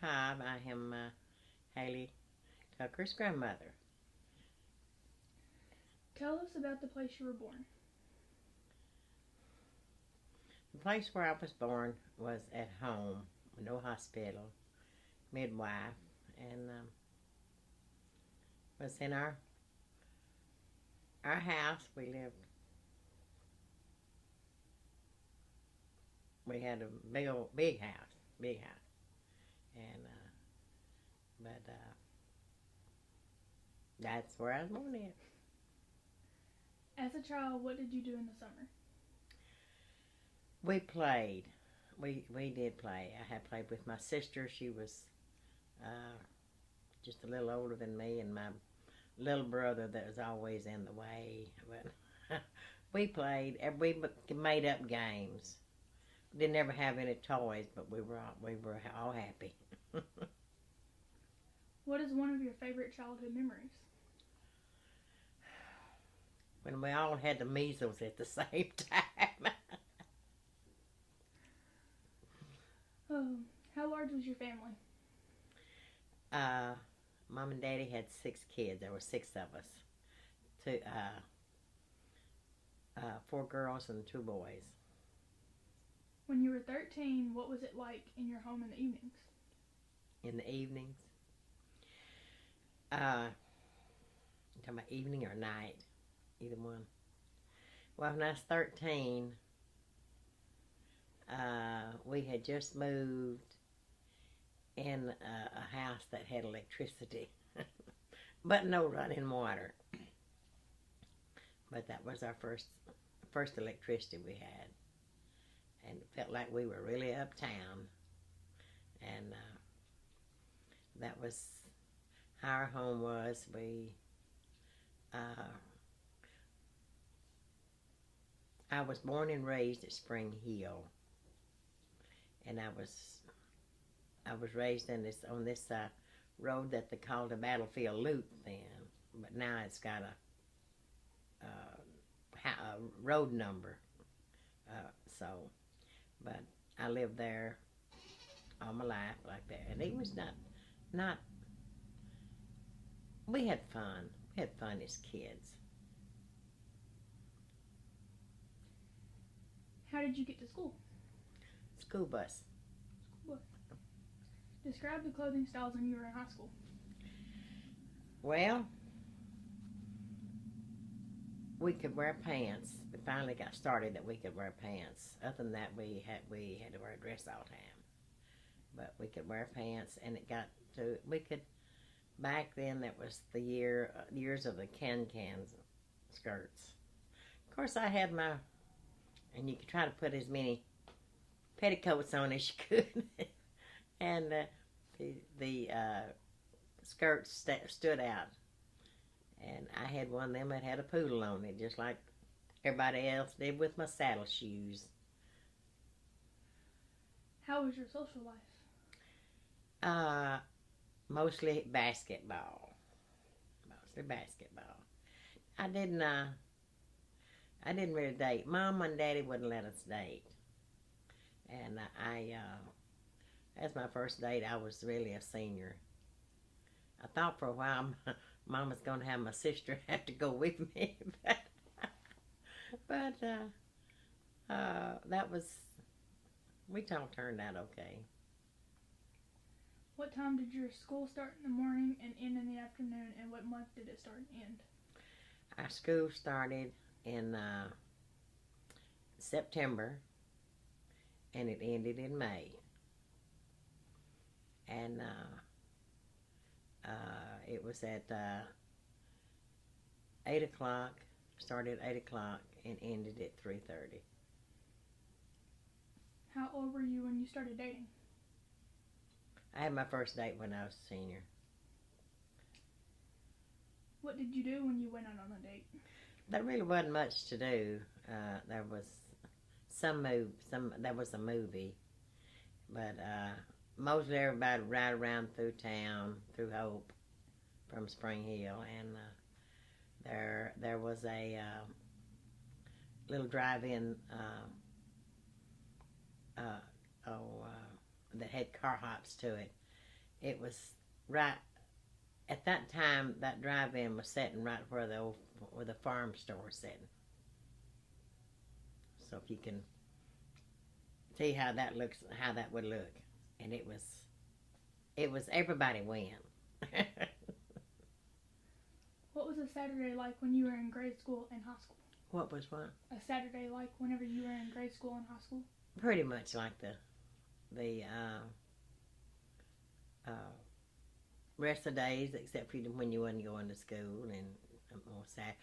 5. I am Haley Tucker's grandmother. Tell us about the place you were born. The place where I was born was at home, no hospital, midwife, and was in our house. We had a big house, and but that's where I was born in. As a child, what did you do in the summer? We played. We did play. I had played with my sister. She was uh, just a little older than me, and my little brother that was always in the way. But we played. We made up games. Didn't ever have any toys, but we were all happy. What is one of your favorite childhood memories? When we all had the measles at the same time. How large was your family? uh, Mom and Daddy had 6 kids. There were 6 of us. 4 girls and 2 boys. When you were 13, what was it like in your home in the evenings? In the evenings, uh, you talking about evening or night? Either one. Well, when I was 13, we had just moved in a house that had electricity, but no running water. But that was our first electricity we had, and it felt like we were really uptown. And that was how our home was. I was born and raised at Spring Hill, and I was raised on this road that they called the Battlefield Loop then, but now it's got a road number. So, but I lived there all my life like that, and it was not. We had fun. We had fun as kids. How did you get to school? School bus. School bus. Describe the clothing styles when you were in high school. Well, we could wear pants. We finally got started that we could wear pants. Other than that, we had to wear a dress all the time. But we could wear pants, and it got to we could. Back then, that was the years of the can skirts. Of course, I had and you could try to put as many petticoats on as you could, and the skirts stood out. And I had one of them that had a poodle on it, just like everybody else did with my saddle shoes. How was your social life? Mostly basketball. Mostly basketball. I didn't. I didn't really date. Mom and Daddy wouldn't let us date, and as my first date, I was really a senior. I thought for a while Mom was going to have my sister have to go with me, but that was. We all turned out okay. What time did your school start in the morning and end in the afternoon, and what month did it start and end? Our school started in September, and it ended in May. And it was at 8 o'clock, started at 8 o'clock, and ended at 3:30. How old were you when you started dating? I had my first date when I was a senior. What did you do when you went out on a date? There really wasn't much to do. There was there was a movie, but mostly everybody ride around through town, through Hope, from Spring Hill, and there was a little drive-in that had car hops to it, It was right at that time. That drive-in was sitting right where the farm store was sitting. So if you can see how that looks, how that would look, and it was everybody win. What was a Saturday like when you were in grade school and high school? What was what? A Saturday like whenever you were in grade school and high school? Pretty much like the rest of the days, except for when you wasn't going to school and on Saturday.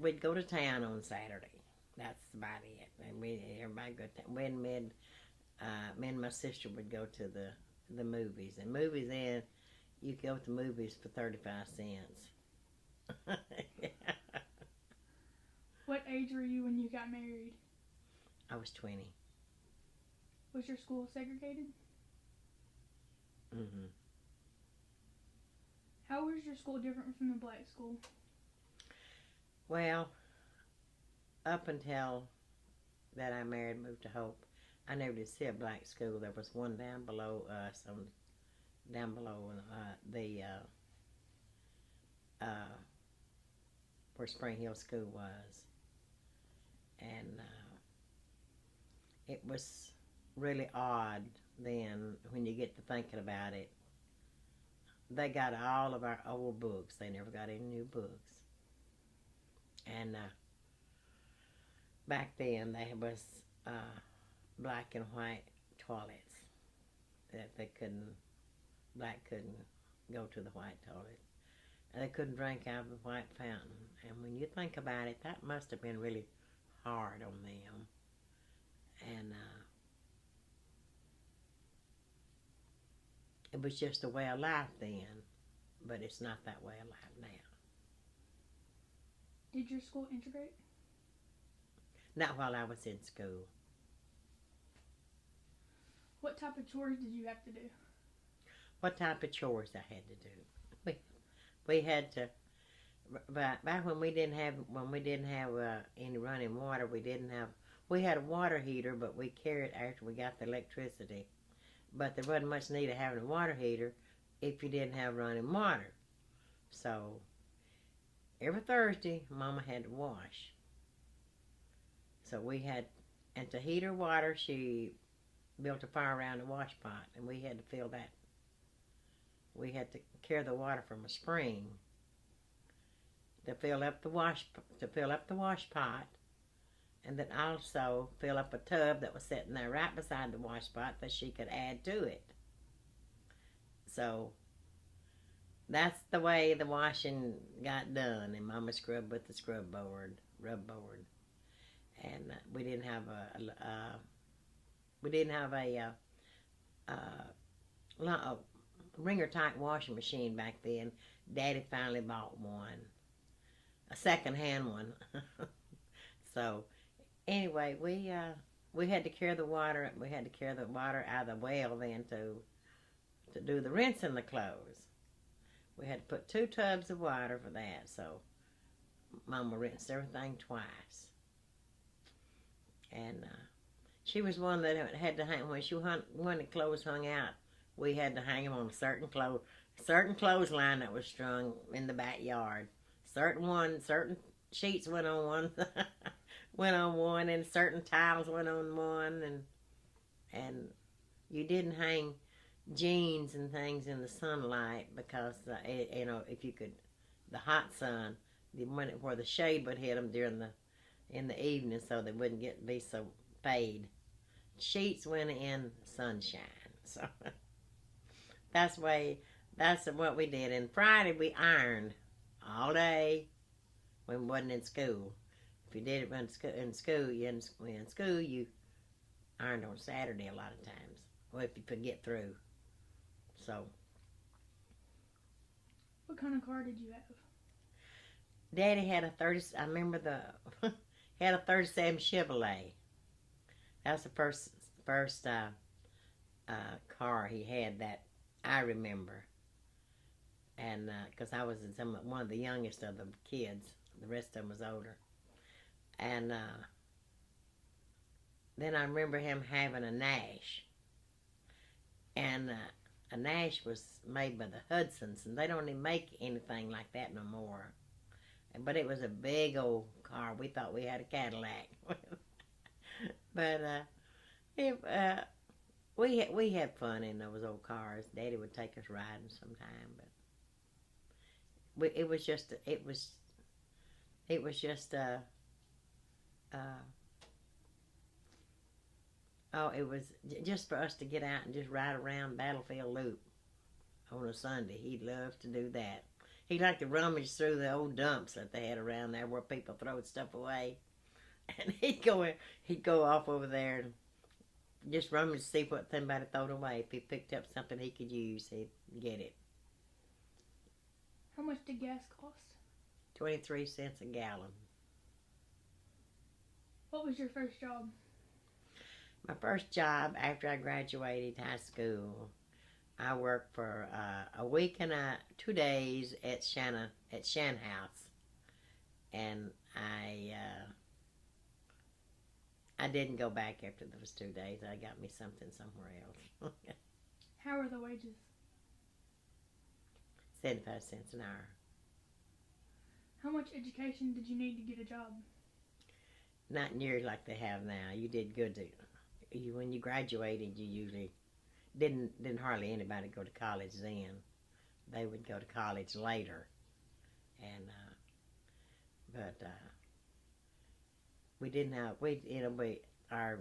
We'd go to town on Saturday. That's about it. And everybody go to town. Me and my sister would go to the movies. And movies then, you go to movies for 35 cents. What age were you when you got married? I was 20. Was your school segregated? Mm-hmm. How was your school different from the black school? Well, up until that I married, moved to Hope, I never did see a black school. There was one down below us, down below where Spring Hill School was, and it was really odd then when you get to thinking about it. They got all of our old books. They never got any new books. And back then there was black and white toilets that black couldn't go to the white toilet. And they couldn't drink out of the white fountain. And when you think about it, that must have been really hard on them. And it was just a way of life then, but it's not that way of life now. Did your school integrate? Not while I was in school. What type of chores did you have to do? What type of chores I had to do? We had to. Back when we didn't have any running water, we had a water heater, but we carried after we got the electricity. But there wasn't much need of having a water heater if you didn't have running water. So every Thursday, Mama had to wash. So and to heat her water, she built a fire around the wash pot, and we had to fill that. We had to carry the water from a spring to fill up the wash pot, and then also fill up a tub that was sitting there right beside the wash pot that she could add to it. So that's the way the washing got done, and Mama scrubbed with the rub board, and we didn't have a wringer type washing machine back then. Daddy finally bought one, a second-hand one. So anyway, we had to carry the water. We had to carry the water out of the well then to do the rinsing the clothes. We had to put 2 tubs of water for that. So Mama rinsed everything twice. And she was one that had to hang when the clothes hung out. We had to hang them on a certain clothesline that was strung in the backyard. Certain sheets went on one, and certain towels went on one, and you didn't hang jeans and things in the sunlight because if you could, the hot sun, where the shade would hit them in the evening, so they wouldn't be so fade. Sheets went in sunshine, so that's what we did. And Friday we ironed all day when we wasn't in school. If you did it in school, you ironed on Saturday a lot of times. Well, if you could get through. So. What kind of car did you have? Daddy had I remember he had a 37 Chevrolet. That was the first car he had that I remember. And because I was one of the youngest of the kids, the rest of them was older. And then I remember him having a Nash. And a Nash was made by the Hudsons, and they don't even make anything like that no more. But it was a big old car. We thought we had a Cadillac. But it, we had fun in those old cars. Daddy would take us riding sometime, but it was just it was just for us to get out and just ride around Battlefield Loop on a Sunday. He'd love to do that. He'd like to rummage through the old dumps that they had around there where people throw stuff away, and he'd go off over there and just rummage to see what somebody thrown away. If he picked up something he could use, he'd get it. How much did gas cost? 23 cents a gallon. What was your first job? My first job after I graduated high school, I worked for a week and 2 days at Shan House, and I didn't go back after those 2 days. I got me something somewhere else. How are the wages? 75 cents an hour. How much education did you need to get a job? Not near like they have now. You did good when you graduated. You usually didn't hardly anybody go to college then. They would go to college later, and we didn't have our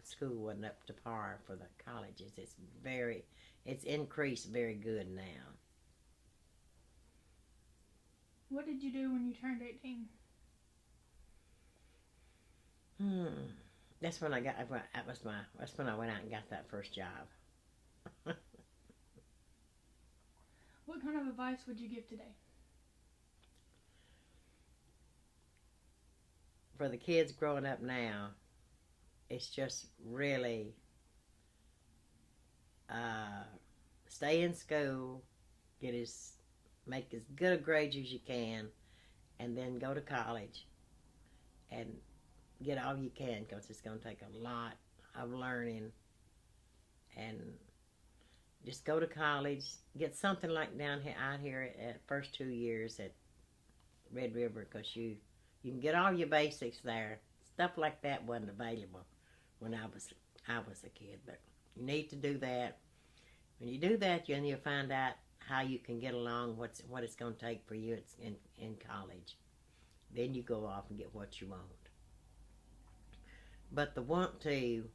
school wasn't up to par for the colleges. It's increased very good now. What did you do when you turned 18? That's when that's when I went out and got that first job. What kind of advice would you give today? For the kids growing up now, it's just really stay in school, make as good a grades as you can, and then go to college and get all you can, because it's going to take a lot of learning. And just go to college, get something like out here at first 2 years at Red River, because you can get all your basics there. Stuff like that wasn't available when I was a kid, but you need to do that. When you do that, then you'll find out how you can get along, what it's going to take for you in college. Then you go off and get what you want. But the want to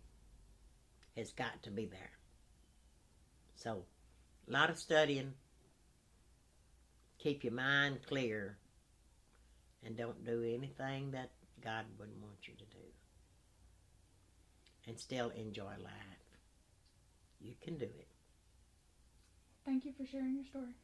has got to be there. So, a lot of studying, keep your mind clear, and don't do anything that God wouldn't want you to do. And still enjoy life. You can do it. Thank you for sharing your story.